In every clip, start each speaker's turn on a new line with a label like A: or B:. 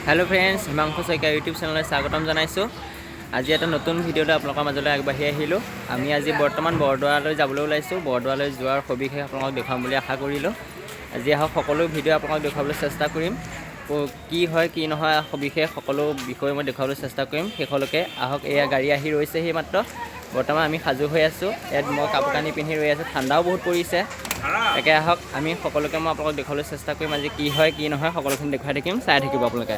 A: Hello friends Himanshu Saikia YouTube channel स्वागतम जानाइছো আজি এটা নতুন ভিডিওলৈ আপোনালোকৰ মাজলৈ আগবাঢ়ি আহিলোঁ আমি আজি বৰ্তমান বৰদোৱালৈ যাবলৈ ওলাইছো বৰদোৱালৈ যোৱাৰ সবিশেষ আপোনালোকক দেখাম বুলি আশা কৰিলোঁ আজি আহক সকলো ভিডিও আপোনালোকক দেখাবলৈ চেষ্টা কৰিম কি হয় কি নহয় সবিশেষ সকলো বিষয় মই দেখাবলৈ চেষ্টা কৰিম শেষলৈকে আহক এয়া গাড়ী আহি ৰৈছে হি মাত্ৰ বৰ্তমান আমি সাজু হৈ আছো ইয়াত মই কাপোৰ কানি পিন্ধি ৰৈ আছো ঠাণ্ডাও বহুত পৰিছে একে আহক আমি সকলোকে মই আপোনালোকক দেখাবলৈ চেষ্টা কৰিম আজি কি হয় কি নহয় সকলোখিনি দেখাই থাকিম চাই থাকিব আপোনালোকে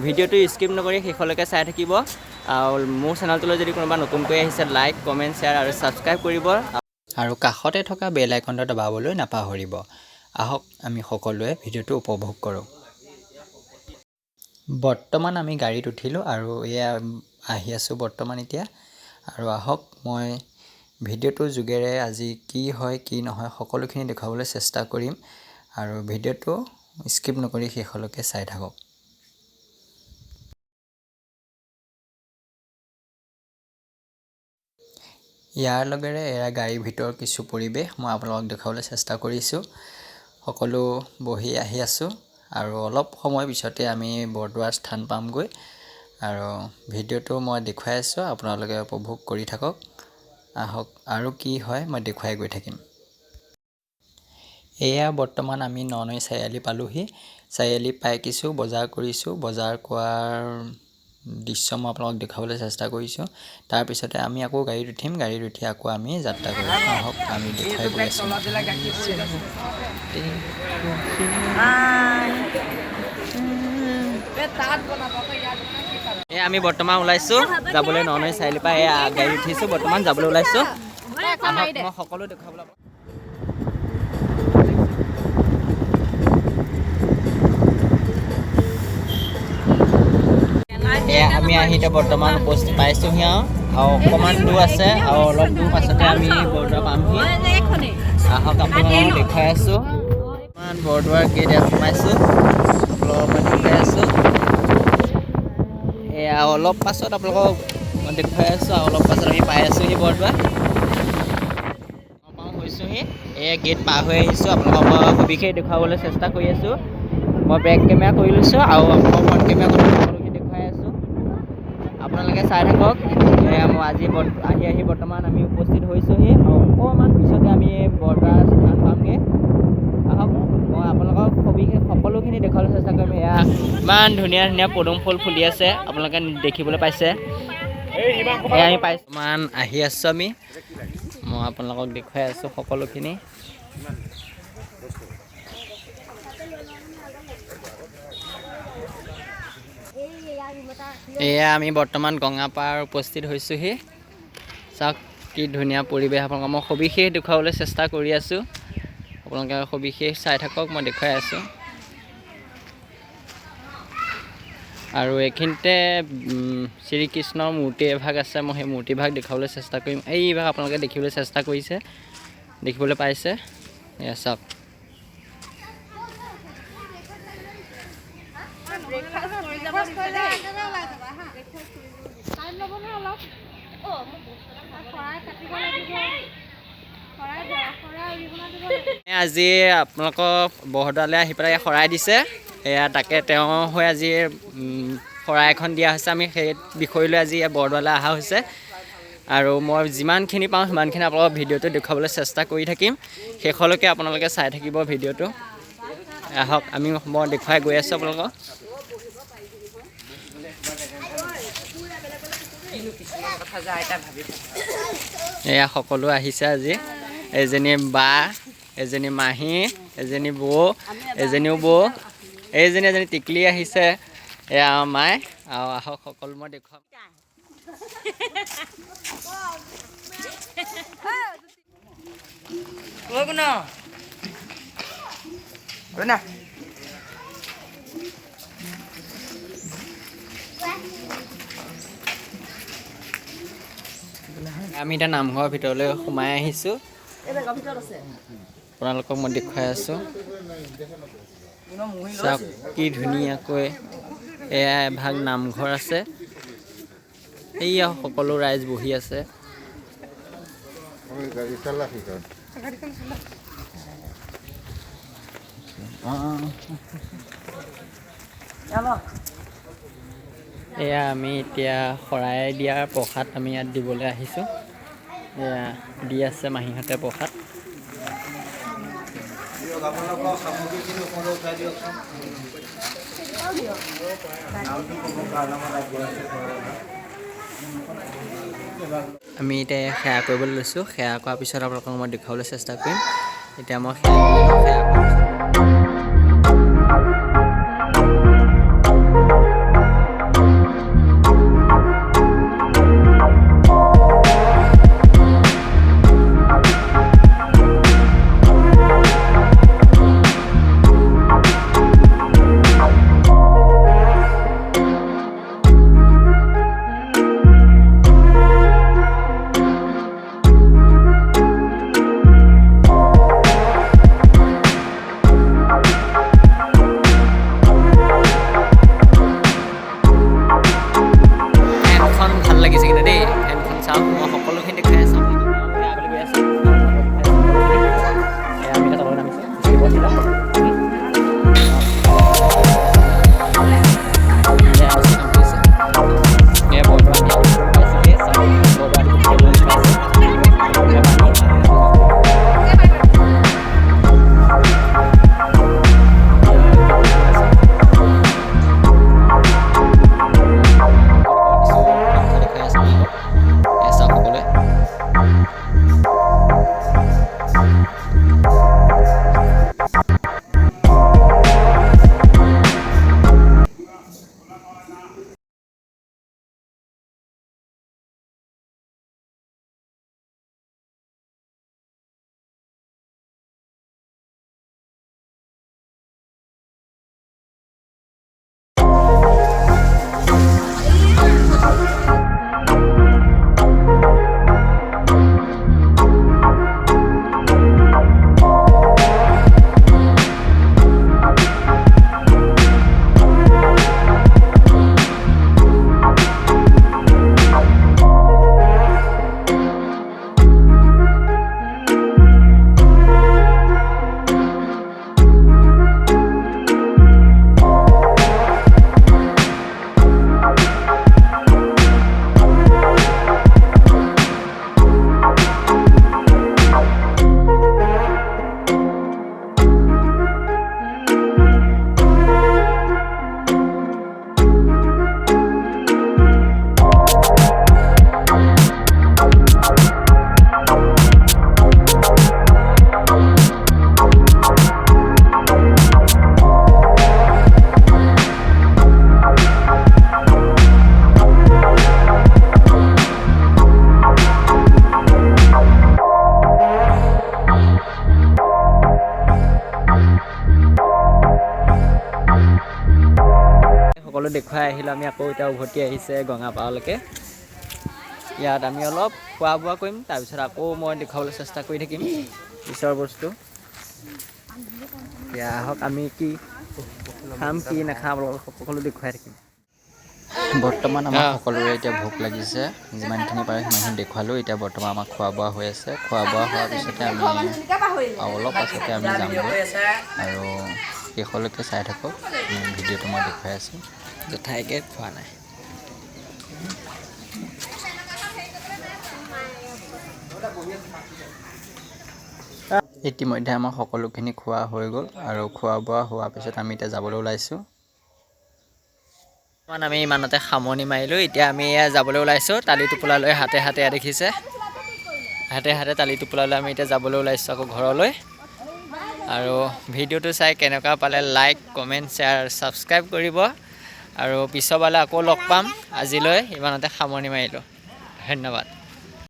A: ভিডিওটো স্কিপ নকৰি শেষলৈকে চাই থাকিব মোৰ চেনেলটোলৈ যদি কোনোবা নতুনকৈ আহিছে লাইক কমেণ্ট শ্বেয়াৰ আৰু ছাবস্ক্ৰাইব কৰিব আৰু কাষতে থকা বেল আইকনটো দবাবলৈ নাপাহৰিব আহক আমি সকলোৱে ভিডিওটো উপভোগ কৰোঁ বৰ্তমান আমি গাড়ীত উঠিলোঁ আৰু এয়া আহি আছোঁ বৰ্তমান এতিয়া আৰু আহক মই ভিডিওটোৰ যোগেৰে আজি কি হয় কি নহয় সকলোখিনি দেখাবলৈ চেষ্টা কৰিম আৰু ভিডিওটো স্কিপ নকৰি শেষলৈকে চাই থাকক ইয়াৰ লগেৰে এয়া গাড়ীৰ ভিতৰ কিছু পৰিৱেশ মই আপোনালোকক দেখাবলৈ চেষ্টা কৰিছোঁ সকলো বহি আহি আছোঁ আৰু অলপ সময় পিছতে আমি বৰদোৱাৰ স্থান পামগৈ আৰু ভিডিওটো মই দেখুৱাই আছোঁ আপোনালোকে উপভোগ কৰি থাকক আহক আৰু কি হয় মই দেখুৱাই গৈ থাকিম এয়া বৰ্তমান আমি ননৈ চাৰিআলি পালোহি চাৰিআলি পাই কিছু বজাৰ কৰিছোঁ বজাৰ কৰাৰ দৃশ্য মই আপোনালোকক দেখাবলৈ চেষ্টা কৰিছোঁ তাৰ পিছতে আমি আকৌ গাড়ীত উঠিম গাড়ীত উঠি আকৌ আমি যাত্ৰা কৰিম আহক আমি দেখাই গৈ আছোঁ আমি বৰ্তমান ওলাইছোঁ যাবলৈ ননৈ চাৰিআলি পৰা গাড়ী উঠিছোঁ বৰ্তমান যাবলৈ ওলাইছোঁ মই সকলো দেখাবলৈ আমি আহি এতিয়া বৰ্তমান উপস্থিত পাইছোঁহি আৰু অকণমান দূৰ আছে আৰু অলপ দূৰ পাছতে আমি বৰদোৱা পামহি আহক আপোনালোকক দেখাই আছোঁ বৰদোৱাৰ গেট সোমাইছোঁ অলপমান দেখাই আছোঁ এয়া অলপ পাছত আপোনালোকক দেখুৱাই আছোঁ আৰু অলপ পাছত আমি পাই আছোঁহি বৰদোৱা পাওঁ হৈছোঁহি এয়া গেট পাৰ হৈ আহিছোঁ আপোনালোকক মই সবিশেষ দেখুৱাবলৈ চেষ্টা কৰি আছোঁ মই বেক কেমেৰা কৰি লৈছোঁ আৰু আপোনালোকক ফ্ৰণ্ট কেমেৰা কৰি সকলোখিনি দেখুৱাই আছোঁ আপোনালোকে চাই থাকক এয়া মই আজি আহি বৰ্তমান আমি উপস্থিত হৈছোঁহি আৰু অকণমান পিছতে আমি বৰদোৱা স্থান পামগৈ আহক মই আপোনালোকক সবিশেষ সকলোখিনি দেখুৱাবলৈ চেষ্টা কৰিম এয়া ইমান ধুনীয়া ধুনীয়া পদুম ফুল ফুলি আছে আপোনালোকে দেখিবলৈ পাইছে এয়া আমি পাইছোঁ ইমান আহি আছোঁ আমি মই আপোনালোকক দেখুৱাই আছোঁ সকলোখিনি এয়া আমি বৰ্তমান গঙাপাৰ উপস্থিত হৈছোঁহি চাওক কি ধুনীয়া পৰিৱেশ আপোনালোকক মই সবিশেষ দেখুৱাবলৈ চেষ্টা কৰি আছোঁ আপোনালোকে সবিশেষ চাই থাকক মই দেখুৱাই আছোঁ আৰু এইখিনিতে শ্ৰীকৃষ্ণৰ মূৰ্তি এভাগ আছে মই সেই মূৰ্তিভাগ দেখুৱাবলৈ চেষ্টা কৰিম এইভাগ আপোনালোকে দেখিবলৈ চেষ্টা কৰিছে দেখিবলৈ পাইছে এয়া চাওক আজি আপোনালোকক বৰদোৱালৈ আহি পেলাই শৰাই দিছে এয়া তাকে তেওঁ হৈ আজি শৰাই এখন দিয়া হৈছে আমি সেই বিষয়লৈ আজি বৰদোৱালৈ অহা হৈছে আৰু মই যিমানখিনি পাওঁ সিমানখিনি আপোনালোকক ভিডিঅ'টো দেখুৱাবলৈ চেষ্টা কৰি থাকিম শেষলৈকে আপোনালোকে চাই থাকিব ভিডিঅ'টো আহক মই দেখুৱাই গৈ আছোঁ আপোনালোকক এয়া সকলো আহিছে আজি এজনী বা এজনী মাহী এজনী বৌ এজনীও বৌ এজনী টিকলি আহিছে এয়া মায়ে আৰু আহক সকলো মই দেখুৱাম আমি এতিয়া নামঘৰৰ ভিতৰলৈ সোমাই আহিছোঁ আপোনালোকক মই দেখুৱাই আছোঁ চাওক কি ধুনীয়াকৈ এয়া এভাগ নামঘৰ আছে এয়া সকলো ৰাইজ বহি আছে এয়া আমি এতিয়া শৰাই দিয়াৰ প্ৰসাদ আমি ইয়াত দিবলৈ আহিছোঁ। এয়া দি আছে মাহীহঁতে প্ৰসাদ। আমি এতিয়া সেৱা কৰিবলৈ লৈছোঁ। সেৱা কৰাৰ পিছত আপোনালোকক মই দেখুৱাবলৈ চেষ্টা কৰিম। এতিয়া মই সেৱা সকলো দেখুৱাই আহিলোঁ। আমি আকৌ এতিয়া উভতি আহিছে গঙাপাৰলৈকে। ইয়াত আমি অলপ খোৱা বোৱা কৰিম, তাৰপিছত আকৌ মই দেখুৱাবলৈ চেষ্টা কৰি থাকিম পিছৰ বস্তু। এতিয়া আহক আমি কি খাম কি নাখাম সকলো দেখুৱাই থাকিম। বৰ্তমান আমাৰ সকলোৰে এতিয়া ভোক লাগিছে। যিমানখিনি পাৰে সিমানখিনি দেখুৱালোঁ। এতিয়া বৰ্তমান আমাৰ খোৱা বোৱা হৈ আছে। খোৱা বোৱা হোৱাৰ পিছতে আমি অলপ পাছতে আমি যামগৈ আৰু শেষলৈকে চাই থাকক। ভিডিঅ'টো মই দেখুৱাই আছোঁ। জেঠাইকে খোৱা নাই। ইতিমধ্যে আমাৰ সকলোখিনি খোৱা হৈ গ'ল আৰু খোৱা বোৱা হোৱাৰ পিছত আমি এতিয়া যাবলৈ ওলাইছোঁ। আমি ইমানতে সামৰণি মাৰিলোঁ। এতিয়া আমি যাবলৈ ওলাইছোঁ তালি টোপোলালৈ হাতে হাতে দেখিছে। হাতে হাতে তালি টোপোলালৈ আমি এতিয়া যাবলৈ ওলাইছোঁ আকৌ ঘৰলৈ। আৰু ভিডিঅ'টো চাই কেনেকুৱা পালে লাইক কমেণ্ট শ্বেয়াৰ ছাবস্ক্ৰাইব কৰিব আৰু পিছৰবাৰলৈ আকৌ লগ পাম। আজিলৈ ইমানতে সামৰণি মাৰিলোঁ। ধন্যবাদ।